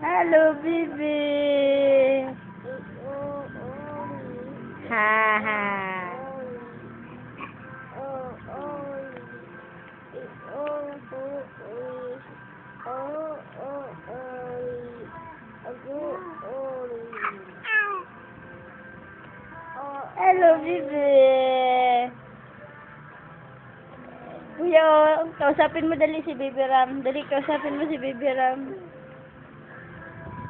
Hello, baby. Ha ha. Hello, baby. Kuya, kausapin mo dali si Baby Ram. Dali, kausapin mo si Baby Ram.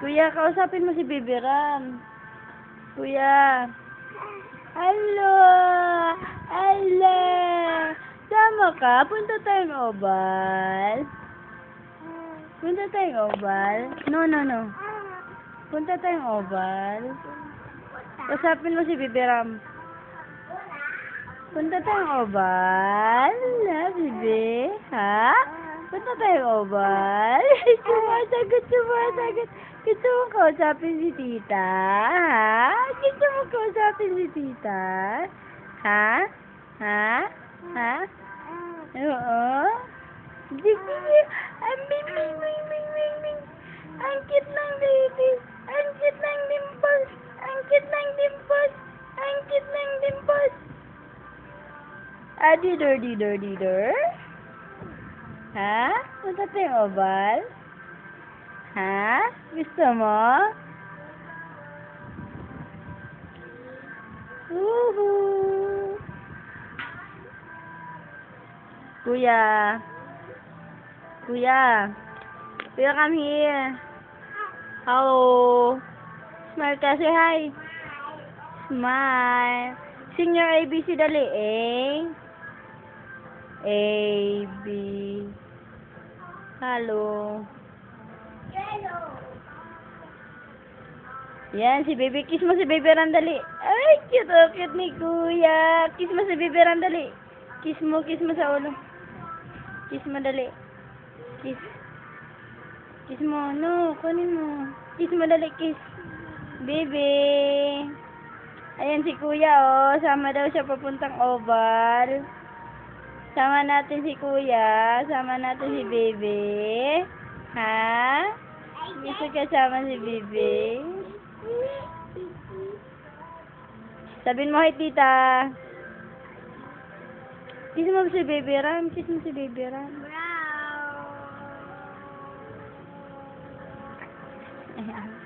Kuya, kausapin mo si Baby Ram. Kuya. Hello! Hello! Sama ka? Punta tayong oval. Punta tayong oval. No, no, no. Punta tayong oval. Kausapin mo si Baby Ram. Punta tayong oval. Na, bebe? Ha? Punta tayong oval. Sumasagot. Gusto mo kausapin si tita? Ha? Gusto mo kausapin si tita? Ha? Ha? Ha? Oo? Sige. Ang bing. Ang cute ng baby. Ang cute ng dimples. Ang cute ng dimples. Ang cute ng dimples. Didor. Ha? Punta tayong oval? Ha? Gusto mo? Woohoo! Kuya, come here. Hello. Smile ka, say hi. Smile. Sing your ABC dali. A, B. Hello. Yan, si Baby. Kiss mo si Baby Ram dali. Ay, cute ni Kuya. Kiss mo si Baby Ram dali. Kiss mo sa ulo. Kiss mo dali. Kiss mo. No, kunin mo. Kiss mo dali, kiss. Baby. Ayan si Kuya, oh. Sama daw siya papuntang oval. Sama natin si Kuya. Sama natin si Baby. Ha? Gusto ka sama si Baby? Sabihin mo hi, tita. Kiss mo si Baby Ram. Kiss mo si Baby Ram. Ayan.